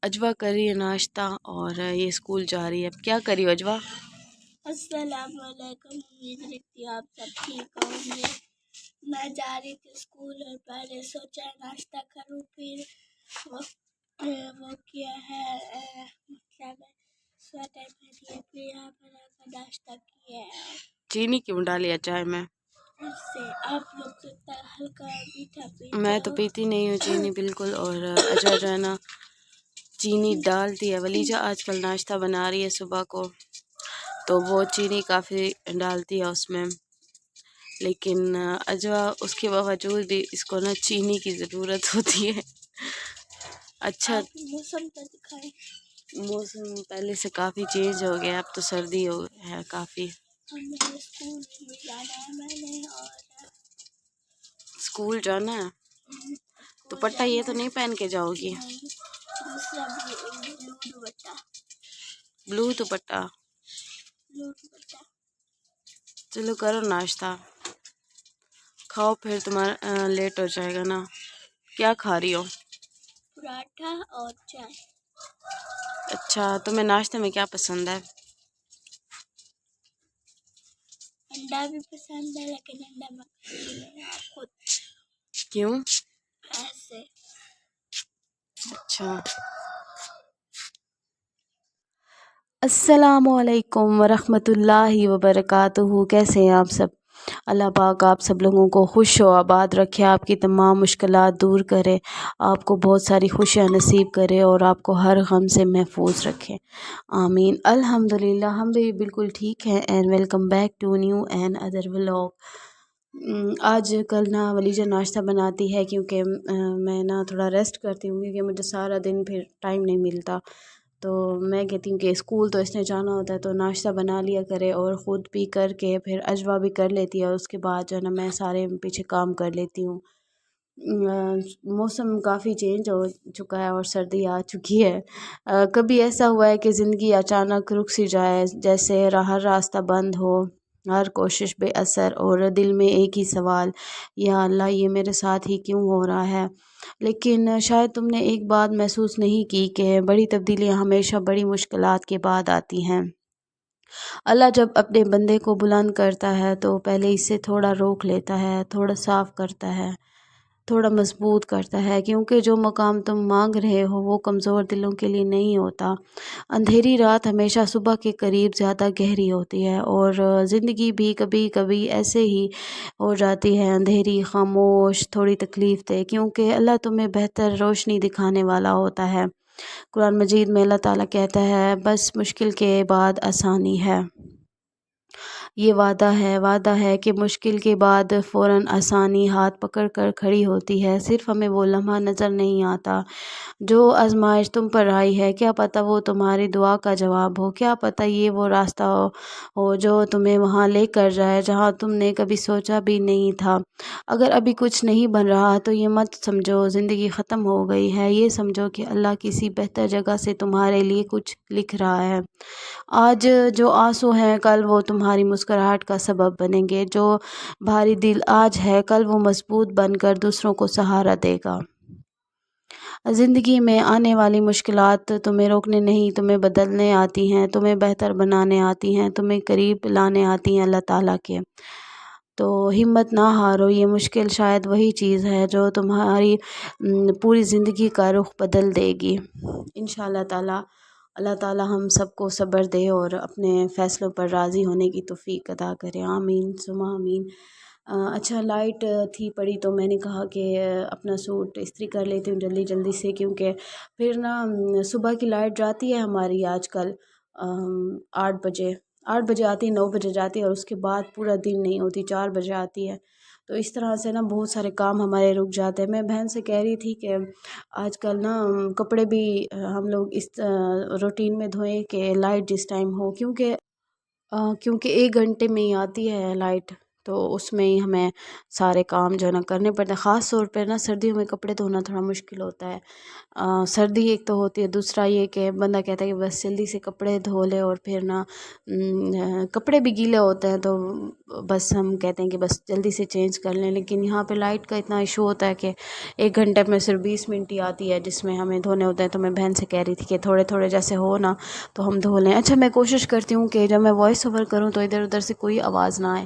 اجوا کر رہی ہے ناشتہ اور یہ اسکول جا رہی ہے. اب کیا کری ہو اجوا؟ السلام علیکم. امید رکھتی ہوں آپ سب ٹھیک ہوں گے. میں جا رہی تھی اسکول اور پہلے سوچا ناشتہ کروں، پھر وہ کیا ہے مطلب سویٹر پہنی، پھر یہاں پر آ کر ناشتہ کیا ہے. چینی کیوں ڈالی ہے چائے میں؟ اس سے آپ لوگ سکتا ہلکا میٹھا پیتے میں تو ہو. پیتی نہیں ہوں چینی بالکل، اور اجوا جو ہے نا چینی ڈالتی ہے. ولیجہ آج کل ناشتہ بنا رہی ہے صبح کو، تو وہ چینی کافی ڈالتی ہے اس میں، لیکن اجوا اس کے باوجود بھی اس کو نا چینی کی ضرورت ہوتی ہے. اچھا، آپ موسم تو دکھائیں. موسم پہلے سے کافی چینج ہو گیا، اب تو سردی ہے کافی. ہمیں اسکول بھی جانا ہے، میں نے اور اسکول جانا ہے، اسکول دوپٹہ یہ جانا تو نہیں پہن کے جاؤ گی؟ نہیں، دوسرا بلو دوپٹہ. بلو دوپٹہ؟ بلو دوپٹہ. چلو کرو ناشتہ، کھاؤ پھر تمہارا لیٹ ہو جائے گا نا. کیا کھا رہی ہو؟ پراٹھا اور چائے. اچھا، تمہیں ناشتے میں کیا پسند ہے؟ انڈا بھی پسند ہے، لیکن انڈا مکھنی نہیں، آپ خود کیوں؟ ایسے. اچھا. السلام علیکم ورحمۃ اللہ وبرکاتہ. کیسے ہیں آپ سب؟ اللہ پاک آپ سب لوگوں کو خوش و آباد رکھے، آپ کی تمام مشکلات دور کرے، آپ کو بہت ساری خوشیاں نصیب کرے اور آپ کو ہر غم سے محفوظ رکھے، آمین. الحمدللہ ہم بھی بالکل ٹھیک ہیں. And welcome back to new and other vlog. آج کل نا ولیجہ ناشتہ بناتی ہے کیونکہ میں نا تھوڑا ریسٹ کرتی ہوں، کیونکہ مجھے سارا دن پھر ٹائم نہیں ملتا. تو میں کہتی ہوں کہ اسکول تو اس نے جانا ہوتا ہے تو ناشتہ بنا لیا کرے، اور خود بھی کر کے پھر اجوا بھی کر لیتی ہے، اور اس کے بعد جو ہے نا میں سارے پیچھے کام کر لیتی ہوں. موسم کافی چینج ہو چکا ہے اور سردی آ چکی ہے. کبھی ایسا ہوا ہے کہ زندگی اچانک رک سی جائے، جیسے ہر راستہ بند ہو، ہر کوشش بے اثر، اور دل میں ایک ہی سوال، یا اللہ یہ میرے ساتھ ہی کیوں ہو رہا ہے. لیکن شاید تم نے ایک بات محسوس نہیں کی کہ بڑی تبدیلیاں ہمیشہ بڑی مشکلات کے بعد آتی ہیں. اللہ جب اپنے بندے کو بلند کرتا ہے تو پہلے اسے تھوڑا روک لیتا ہے، تھوڑا صاف کرتا ہے، تھوڑا مضبوط کرتا ہے، کیونکہ جو مقام تم مانگ رہے ہو وہ کمزور دلوں کے لیے نہیں ہوتا. اندھیری رات ہمیشہ صبح کے قریب زیادہ گہری ہوتی ہے، اور زندگی بھی کبھی کبھی ایسے ہی ہو جاتی ہے، اندھیری، خاموش، تھوڑی تکلیف دہ، کیونکہ اللہ تمہیں بہتر روشنی دکھانے والا ہوتا ہے. قرآن مجید میں اللہ تعالیٰ کہتا ہے بس مشکل کے بعد آسانی ہے. یہ وعدہ ہے کہ مشکل کے بعد فوراً آسانی ہاتھ پکڑ کر کھڑی ہوتی ہے. صرف ہمیں وہ لمحہ نظر نہیں آتا جو آزمائش تم پر آئی ہے. کیا پتہ وہ تمہاری دعا کا جواب ہو، کیا پتہ یہ وہ راستہ ہو جو تمہیں وہاں لے کر جائے جہاں تم نے کبھی سوچا بھی نہیں تھا. اگر ابھی کچھ نہیں بن رہا تو یہ مت سمجھو زندگی ختم ہو گئی ہے، یہ سمجھو کہ اللہ کسی بہتر جگہ سے تمہارے لیے کچھ لکھ رہا ہے. آج جو آنسو ہیں کل وہ تمہاری مسکراہٹ کا سبب بنیں گے، جو بھاری دل آج ہے کل وہ مضبوط بن کر دوسروں کو سہارا دے گا. زندگی میں آنے والی مشکلات تمہیں روکنے نہیں، تمہیں بدلنے آتی ہیں، تمہیں بہتر بنانے آتی ہیں، تمہیں قریب لانے آتی ہیں اللہ تعالیٰ کے. تو ہمت نہ ہارو، یہ مشکل شاید وہی چیز ہے جو تمہاری پوری زندگی کا رخ بدل دے گی انشاءاللہ تعالیٰ. اللہ تعالیٰ ہم سب کو صبر دے اور اپنے فیصلوں پر راضی ہونے کی توفیق عطا کرے، آمین ثم آمین. اچھا، لائٹ تھی پڑی تو میں نے کہا کہ اپنا سوٹ استری کر لیتی ہوں جلدی جلدی سے، کیونکہ پھر نا صبح کی لائٹ جاتی ہے ہماری آج کل 8 بجے آتی ہے، 9 بجے جاتی ہے، اور اس کے بعد پورا دن نہیں ہوتی، 4 بجے آتی ہے. تو اس طرح سے نا بہت سارے کام ہمارے رک جاتے ہیں. میں بہن سے کہہ رہی تھی کہ آج کل نا کپڑے بھی ہم لوگ اس روٹین میں دھوئیں کہ لائٹ جس ٹائم ہو، کیونکہ 1 گھنٹے میں ہی آتی ہے لائٹ، تو اس میں ہی ہمیں سارے کام جو ہے نا کرنے پڑتے ہیں. خاص طور پہ نا سردیوں میں کپڑے دھونا تھوڑا مشکل ہوتا ہے. سردی ایک تو ہوتی ہے, دوسرا یہ کہ بندہ کہتا ہے کہ بس جلدی سے کپڑے دھو لے, اور پھر نا کپڑے بھی گیلے ہوتے ہیں تو بس ہم کہتے ہیں کہ بس جلدی سے چینج کر لیں. لیکن یہاں پہ لائٹ کا اتنا ایشو ہوتا ہے کہ 1 گھنٹے میں صرف 20 منٹ ہی آتی ہے جس میں ہمیں دھونے ہوتے ہیں. تو میں بہن سے کہہ رہی تھی کہ تھوڑے تھوڑے جیسے ہو نا تو ہم دھو لیں. اچھا, میں کوشش کرتی ہوں کہ جب میں وائس اوور کروں تو ادھر ادھر سے کوئی آواز نہ آئے,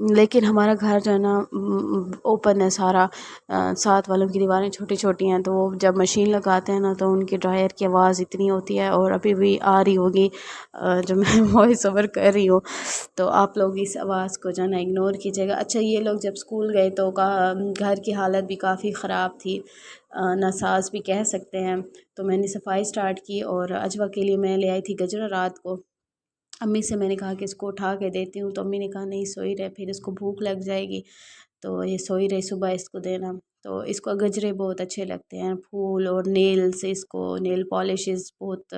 لیکن ہمارا گھر جو ہے نا اوپن ہے سارا, ساتھ والوں کی دیواریں چھوٹی چھوٹی ہیں, تو وہ جب مشین لگاتے ہیں نا تو ان کی ڈرائر کی آواز اتنی ہوتی ہے, اور ابھی بھی آ رہی ہوگی جو میں وائس اوور کر رہی ہوں, تو آپ لوگ اس آواز کو جو ہے نا اگنور کیجیے گا. اچھا, یہ لوگ جب اسکول گئے تو گھر کی حالت بھی کافی خراب تھی, ناساز بھی کہہ سکتے ہیں. تو میں نے صفائی سٹارٹ کی, اور اجوا کے لیے میں لے آئی تھی گجرا رات کو. امی سے میں نے کہا کہ اس کو اٹھا کے دیتی ہوں, تو امی نے کہا نہیں سوئی رہے, پھر اس کو بھوک لگ جائے گی, تو یہ سوئی رہی, صبح اس کو دینا. تو اس کو گجرے بہت اچھے لگتے ہیں, پھول اور نیلز, اس کو نیل پالشز بہت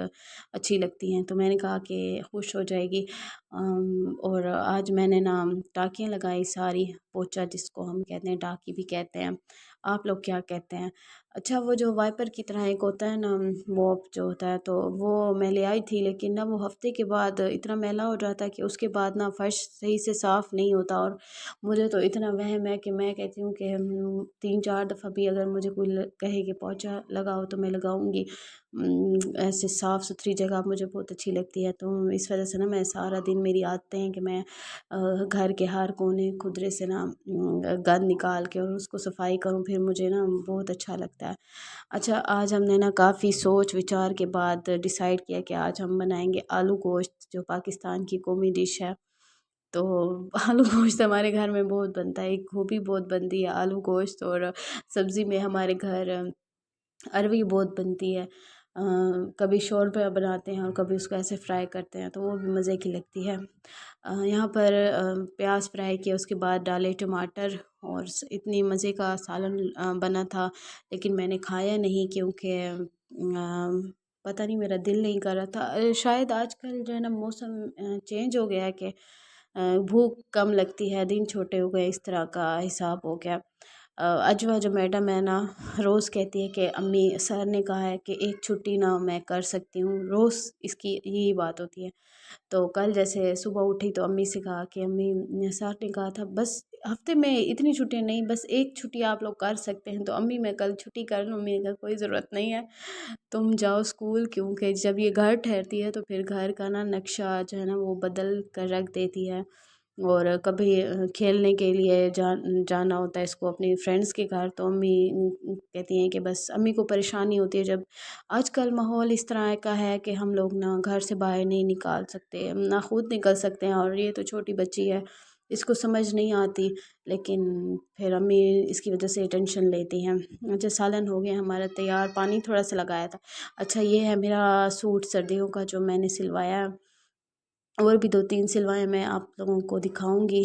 اچھی لگتی ہیں. تو میں نے کہا کہ خوش ہو جائے گی. اور آج میں نے نا ٹاکیاں لگائی ساری, پوچا جس کو ہم کہتے ہیں, ٹاکی بھی کہتے ہیں, آپ لوگ کیا کہتے ہیں. اچھا, وہ جو وائپر کی طرح ایک ہوتا ہے نا موپ جو ہوتا ہے, تو وہ میں لے آئی تھی, لیکن نا وہ ہفتے کے بعد اتنا میلا ہو جاتا ہے کہ اس کے بعد نا فرش صحیح سے صاف نہیں ہوتا. اور مجھے تو اتنا وہم ہے کہ میں کہتی ہوں کہ 3-4 دفعہ بھی اگر مجھے کوئی کہے کہ پوچا لگاؤ تو میں لگاؤں گی. ایسے صاف ستھری جگہ مجھے بہت اچھی لگتی ہے. تو اس وجہ سے نا میں سارا دن, میری عادتیں ہیں کہ میں گھر کے ہر کونے خودرے سے نا گند نکال کے اور اس کو صفائی کروں, پھر مجھے نا بہت اچھا لگتا ہے. اچھا, آج ہم نے نا کافی سوچ وچار کے بعد ڈیسائیڈ کیا کہ آج ہم بنائیں گے آلو گوشت, جو پاکستان کی قومی ڈش ہے. تو آلو گوشت ہمارے گھر میں بہت بنتا ہے, ایک گوبھی بہت بنتی ہے, آلو گوشت, اور سبزی میں ہمارے گھر اروی بہت بنتی ہے. کبھی شوربہ بناتے ہیں اور کبھی اس کو ایسے فرائی کرتے ہیں, تو وہ بھی مزے کی لگتی ہے. یہاں پر پیاز فرائی کیا, اس کے بعد ڈالے ٹماٹر, اور اتنی مزے کا سالن بنا تھا. لیکن میں نے کھایا نہیں کیونکہ پتہ نہیں میرا دل نہیں کر رہا تھا. شاید آج کل جو ہے نا موسم چینج ہو گیا ہے کہ بھوک کم لگتی ہے, دن چھوٹے ہو گئے, اس طرح کا حساب ہو گیا. اجوا جو میڈم ہے نا روز کہتی ہے کہ امی سر نے کہا ہے کہ ایک چھٹی نہ میں کر سکتی ہوں, روز اس کی یہی بات ہوتی ہے. تو کل جیسے صبح اٹھی تو امی سے کہا کہ امی سر نے کہا تھا بس ہفتے میں اتنی چھٹیاں نہیں, بس ایک چھٹی آپ لوگ کر سکتے ہیں. تو امی میں کل چھٹی کر لوں, امی کا کوئی ضرورت نہیں ہے, تم جاؤ اسکول, کیونکہ جب یہ گھر ٹھہرتی ہے تو پھر گھر کا نا نقشہ جو ہے نا وہ بدل کر رکھ دیتی ہے. اور کبھی کھیلنے کے لیے جانا ہوتا ہے اس کو اپنی فرینڈس کے گھر, تو امی کہتی ہیں کہ بس امی کو پریشانی ہوتی ہے جب آج کل ماحول اس طرح کا ہے کہ ہم لوگ نہ گھر سے باہر نہیں نکال سکتے, نہ خود نکل سکتے ہیں. اور یہ تو چھوٹی بچی ہے, اس کو سمجھ نہیں آتی, لیکن پھر امی اس کی وجہ سے ٹینشن لیتی ہیں. اچھا, سالن ہو گیا ہمارا تیار, پانی تھوڑا سا لگایا تھا. اچھا, یہ ہے میرا سوٹ سردیوں کا جو میں نے سلوایا, اور بھی 2-3 سلوائے, میں آپ لوگوں کو دکھاؤں گی.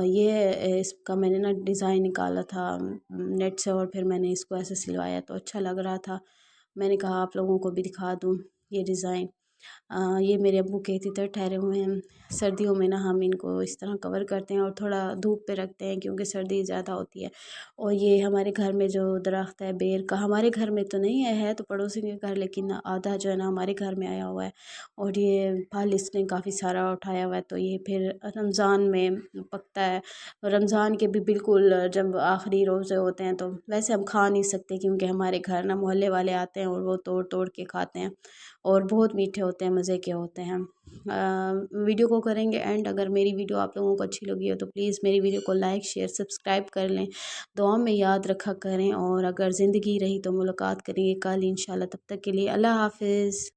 یہ اس کا میں نے نا ڈیزائن نکالا تھا نیٹ سے, اور پھر میں نے اس کو ایسے سلوایا تو اچھا لگ رہا تھا. میں نے کہا آپ لوگوں کو بھی دکھا دوں یہ ڈیزائن. یہ میرے ابو کے تتر ٹھہرے ہوئے ہیں. سردیوں میں نا ہم ان کو اس طرح کور کرتے ہیں اور تھوڑا دھوپ پہ رکھتے ہیں کیونکہ سردی زیادہ ہوتی ہے. اور یہ ہمارے گھر میں جو درخت ہے بیر کا, ہمارے گھر میں تو نہیں ہے تو پڑوسی کے گھر, لیکن آدھا جو ہے نا ہمارے گھر میں آیا ہوا ہے, اور یہ پھل اس نے کافی سارا اٹھایا ہوا ہے. تو یہ پھر رمضان میں پکتا ہے. رمضان کے بھی بالکل جب آخری روزے ہوتے ہیں تو ویسے ہم کھا نہیں سکتے کیونکہ ہمارے گھر نا محلے والے آتے ہیں اور وہ توڑ توڑ کے کھاتے ہیں, اور بہت میٹھے ہوتے ہیں, مزے کے ہوتے ہیں. ویڈیو کو کریں گے اینڈ. اگر میری ویڈیو آپ لوگوں کو اچھی لگی ہو تو پلیز میری ویڈیو کو لائک شیئر سبسکرائب کر لیں, دعاؤں میں یاد رکھا کریں. اور اگر زندگی رہی تو ملاقات کریں گے کل انشاءاللہ. تب تک کے لیے اللہ حافظ.